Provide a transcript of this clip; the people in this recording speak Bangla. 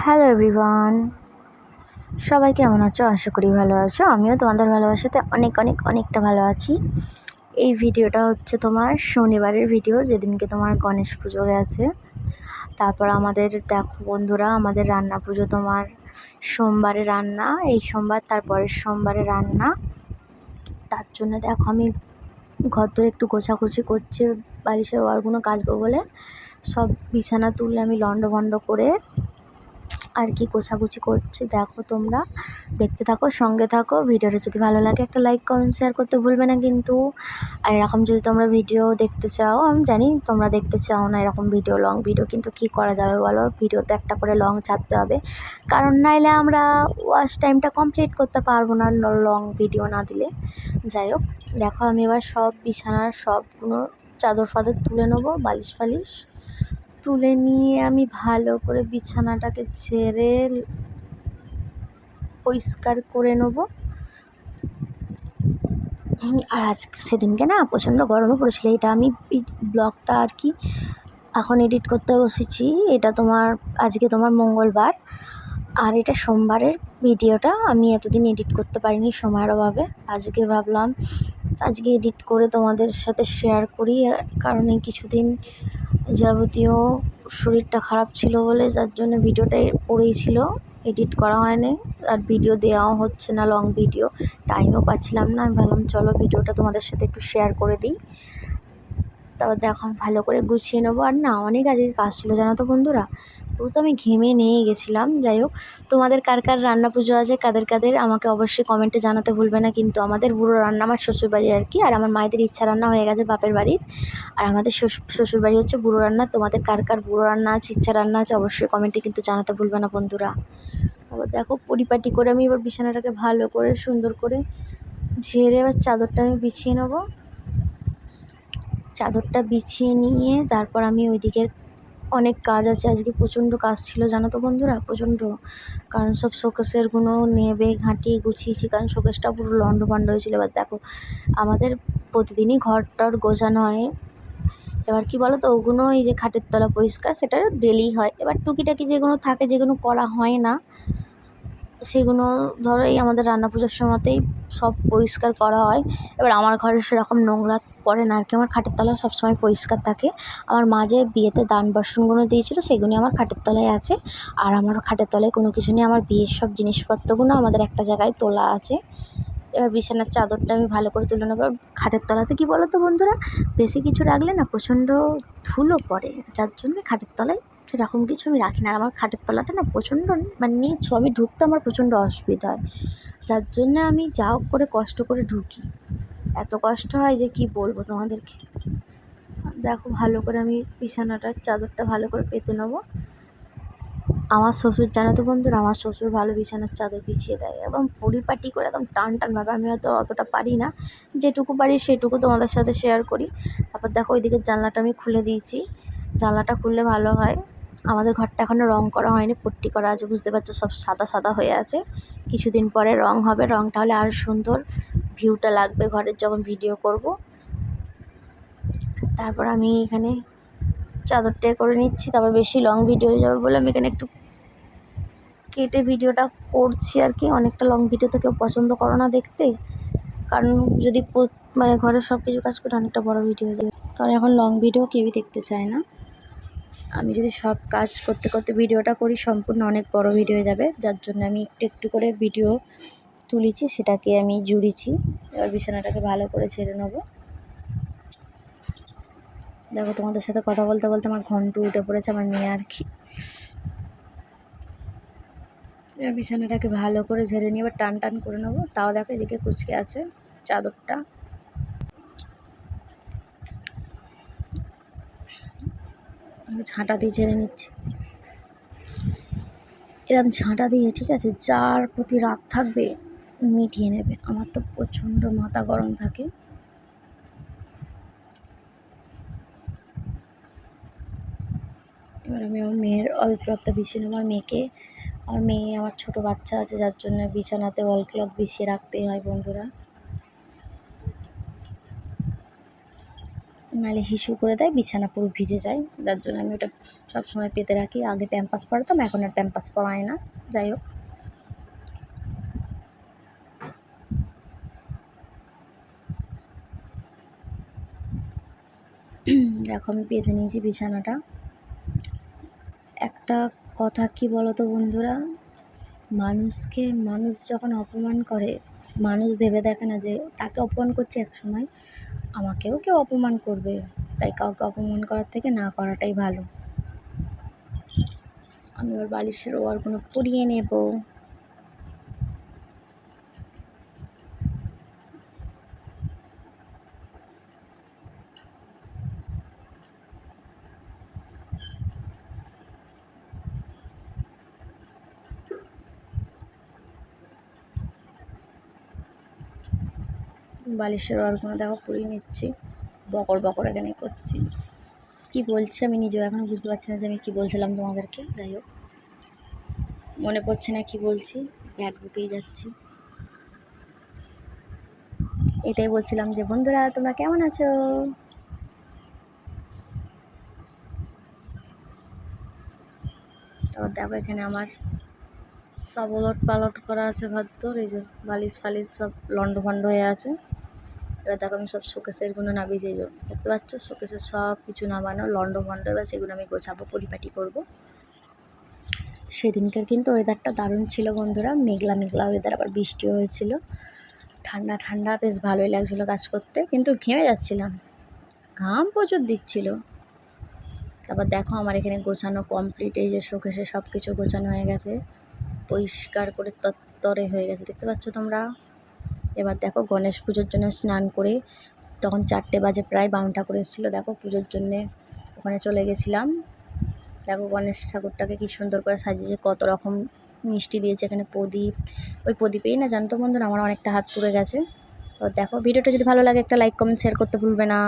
হ্যালো এভরিওয়ান, সবাই কেমন আছো? আশা করি ভালো আছো। আমিও তোমাদের ভালোবাসাতে অনেকটা ভালো আছি। এই ভিডিওটা হচ্ছে তোমার শনিবারের ভিডিও, যেদিনকে তোমার গণেশ পুজো গেছে। তারপর আমাদের দেখো বন্ধুরা, আমাদের রান্না পুজো তোমার সোমবারে রান্না, এই সোমবার তারপরের সোমবারে রান্না। তার জন্য দেখো আমি ঘর ধরে একটু গোছাগুছি করছি, বালিশের ওয়ারগুলো কাচবো বলে সব বিছানা তুললে আমি লন্ডভন্ড করে আর কি গোছাগুছি করছি। দেখো তোমরা দেখতে থাকো, সঙ্গে থাকো। ভিডিওটা যদি ভালো লাগে একটা লাইক কমেন্ট শেয়ার করতে ভুলবে না কিন্তু। আর এরকম যদি তোমরা ভিডিও দেখতে চাও, আমি জানি তোমরা দেখতে চাও না এরকম ভিডিও, লং ভিডিও, কিন্তু কি করা যাবে বলো, ভিডিওতে একটা করে লং ছাড়তে হবে, কারণ নাইলে আমরা ওয়াচ টাইমটা কমপ্লিট করতে পারবো না লং ভিডিও না দিলে। যাই হোক, দেখো আমি এবার সব বিছানার সবগুলো চাদর ফাদর তুলে নেবো, বালিশ ফালিশ তুলে নিয়ে আমি ভালো করে বিছানাটাকে ঝেড়ে পরিষ্কার করে নেব। আর আজকে সেদিনকে না প্রচণ্ড গরমও পড়েছিল। এটা আমি ব্লগটা আর কি এখন এডিট করতে বসেছি। এটা তোমার আজকে তোমার মঙ্গলবার, আর এটা সোমবারের ভিডিওটা। আমি এতদিন এডিট করতে পারিনি সময়ের অভাবে। আজকে ভাবলাম আজকে এডিট করে তোমাদের সাথে শেয়ার করি, কারণ এই কিছুদিন যাবতীয় শরীরটা খারাপ ছিল বলে, যার জন্য ভিডিওটাই পড়েই ছিল, এডিট করা হয়নি, আর ভিডিও দেওয়াও হচ্ছে না, লং ভিডিও টাইমও পাচ্ছিলাম না। আমি ভাবলাম চলো ভিডিওটা তোমাদের সাথে একটু শেয়ার করে দিই। তারপর দেখো ভালো করে গুছিয়ে নেবো। আর না, অনেক আজকে কাজ ছিল জানো তো বন্ধুরা, পুরো তো আমি ঘেমে নিয়ে গেছিলাম। যাই হোক, তোমাদের কার কার রান্না পুজো আছে, কাদের আমাকে অবশ্যই কমেন্টে জানাতে ভুলবে না কিন্তু। আমাদের বুড়ো রান্না আমার শ্বশুরবাড়ি আর কি, আর আমার মায়েদের ইচ্ছা রান্না হয়ে গেছে বাপের বাড়ির, আর আমাদের শ্বশুরবাড়ি হচ্ছে বুড়ো রান্না। তোমাদের কার বুড়ো রান্না আছে, ইচ্ছা রান্না আছে, অবশ্যই কমেন্টে কিন্তু জানাতে ভুলবে না বন্ধুরা। তারপর দেখো পরিপাটি করে আমি এবার বিছানাটাকে ভালো করে সুন্দর করে ঝেড়ে এবার চাদরটা আমি বিছিয়ে নেবো। চাদরটা বিছিয়ে নিয়ে তারপর আমি ওইদিকের অনেক কাজ আছে, আজকে প্রচণ্ড কাজ ছিল জানো তো বন্ধুরা, প্রচণ্ড। কারণ সব শোকেসেরগুলো নেবে ঘাঁটিয়ে গুছিয়েছি, কারণ শোকেসটা পুরো লন্ডভন্ড হয়েছিল। এবার দেখো আমাদের প্রতিদিনই ঘরটার গোছানো হয়। এবার কি বলো তো, ওগুলো এই যে খাটের তলা পরিষ্কার, সেটা ডেলি হয়। এবার টুকিটাকি যেগুলো থাকে, যেগুলো করা হয় না, সেগুলো ধরো এই আমাদের রান্না পুজোর সময়তেই সব পরিষ্কার করা হয়। এবার আমার ঘরে সেরকম নোংরা পড়ে না আর কি, আমার খাটের তলা সবসময় পরিষ্কার থাকে। আমার মা যে বিয়েতে দান বাসনগুলো দিয়েছিল, সেগুলি আমার খাটের তলায় আছে। আর আমার খাটের তলায় কোনো কিছু নেই, আমার বিয়ের সব জিনিসপত্রগুলো আমাদের একটা জায়গায় তোলা আছে। এবার বিছানার চাদরটা আমি ভালো করে তুলে নেবো। খাটের তলাতে কী বলো তো বন্ধুরা, বেশি কিছু রাখলে না প্রচণ্ড ধুলো পড়ে, যার জন্য খাটের তলায় সেরকম কিছু আমি রাখি না। আর আমার খাটের তলাটা না প্রচণ্ড মানে নিচু, আমি ঢুকতে আমার প্রচণ্ড অসুবিধা হয়, যার জন্য আমি যা হোক করে কষ্ট করে ঢুকি। এত কষ্ট হয় যে কি বলবো তোমাদেরকে। দেখো ভালো করে আমি বিছানাটার চাদরটা ভালো করে পেতে নেবো। আমার শ্বশুর জানো তো বন্ধুরা, আমার শ্বশুর ভালো বিছানার চাদর বিছিয়ে দেয়, এবং পরিপাটি করে একদম টানভাবে। আমি হয়তো অতটা পারি না, যেটুকু পারি সেটুকু তোমাদের সাথে শেয়ার করি। তারপর দেখো ওইদিকে জানলাটা আমি খুলে দিয়েছি, জানলাটা খুললে ভালো হয়। আমাদের ঘরটা এখনও রং করা হয়নি, পট্টি করা আছে, বুঝতে পারছো, সব সাদা সাদা হয়ে আছে। কিছুদিন পরে রং হবে, রংটা হলে আরও সুন্দর ভিউটা লাগবে ঘরের যখন ভিডিও করব। তারপর আমি এখানে চাদরটা করে নিচ্ছি, তারপর বেশি লং ভিডিও হয়ে যাবে বলে আমি এখানে একটু কেটে ভিডিওটা করছি আর কি। অনেকটা লং ভিডিও তো কেউ পছন্দ করো না দেখতে, কারণ যদি মানে ঘরের সব কিছু কাজ করে অনেকটা বড় ভিডিও হয়ে যাবে, কারণ এখন লং ভিডিও কেউই দেখতে চায় না। আমি যদি সব কাজ করতে করতে ভিডিওটা করি, সম্পূর্ণ অনেক বড় ভিডিও হয়ে যাবে, যার জন্য আমি একটু একটু করে ভিডিও তুলেছি, সেটাকে আমি জুড়েছি। এবার বিছানাটাকে ভালো করে ছেড়ে নেবো। দেখো তোমাদের সাথে কথা বলতে বলতে আমার ঘন্টু উঠে পড়েছে, আমার মেয়ে আর কি। এবার বিছানাটাকে ভালো করে ঝেড়ে নিয়ে এবার টান করে নেবো। তাও দেখো এদিকে কুচকে আছে চাদরটা। ঝাঁটা দিয়ে ঝেড়ে নিচ্ছে, এরকম ঝাঁটা দিয়ে, ঠিক আছে, যার প্রতি রাগ থাকবে মিটিয়ে নেবে। আমার তো প্রচণ্ড মাথা গরম থাকে। এবার আমি আমার মেয়ের অল ক্লথটা বিছিয়ে নেবো। আমার মেয়ে আমার ছোটো বাচ্চা আছে, যার জন্য বিছানাতে অল ক্লথ বিছিয়ে রাখতেই হয় বন্ধুরা। নাহলে হিসু করে দেয়, বিছানা পুরো ভিজে যায়। যার জন্য আমি ওটা সবসময় পেতে রাখি। আগে প্যাম্পাস পরাতাম, এখন আর প্যাম্পাস পরাই না। যাই হোক, দেখো আমি পেতে নিয়েছি বিছানাটা। একটা কথা কি বলো তো বন্ধুরা, মানুষ যখন অপমান করে, মানুষ ভেবে দেখে না যে তাকে অপমান করছে, এক সময় আমাকেও কেউ অপমান করবে। তাই কাউকে অপমান করার থেকে না করাটাই ভালো। আমি ওর বালিশের ওয়ারগুলো পরিয়ে নেব। বালিশের ওয়ারগুলো দেখো পরিয়ে নিচ্ছি, বকর বকর এখানে করছি। কি বলছি আমি নিজেও এখনও বুঝতে পারছি না যে আমি কী বলছিলাম তোমাদেরকে। যাই হোক, মনে পড়ছে না কি বলছি, ব্যাগ বুকেই যাচ্ছি। এটাই বলছিলাম যে বন্ধুরা তোমরা কেমন আছো। তারপর দেখো এখানে আমার সব ওলট পালট করা আছে ঘরদোর। এই যে বালিশ ফালিশ সব লন্ডভন্ড হয়ে আছে। এবার দেখো আমি সব শোকেসেরগুলো নামিয়েছি। এই যে দেখতে পাচ্ছ শোকেসের সব কিছু নামানো লন্ডভন্ড। এবার সেগুলো আমি গোছাবো, পরিপাটি করব। সেদিনকার কিন্তু ওয়েদারটা দারুণ ছিল বন্ধুরা, মেঘলা মেঘলা ওয়েদার, আবার বৃষ্টিও হয়েছিল। ঠান্ডা ঠান্ডা, বেশ ভালোই লাগছিলো কাজ করতে, কিন্তু ঘেমে যাচ্ছিলাম, ঘাম প্রচুর দিচ্ছিল। তারপর দেখো আমার এখানে গোছানো কমপ্লিট। এই যে শোকেসে সব কিছু গোছানো হয়ে গেছে, পরিষ্কার করে তত্তরে হয়ে গেছে, দেখতে পাচ্ছ তোমরা। এবার দেখো গণেশ পুজোর জন্য স্নান করে, তখন 4টে বাজে প্রায়, বারণ ঠাকুর এসেছিলো। দেখো পুজোর জন্যে ওখানে চলে গেছিলাম। দেখো গণেশ ঠাকুরটাকে কি সুন্দর করে সাজিয়েছে, কত রকম মিষ্টি দিয়েছে এখানে, প্রদীপ। ওই প্রদীপেই না জানতো বন্ধুরা আমার অনেকটা হাত পুড়ে গেছে। তো দেখো ভিডিওটা যদি ভালো লাগে একটা লাইক কমেন্ট শেয়ার করতে ভুলবে না।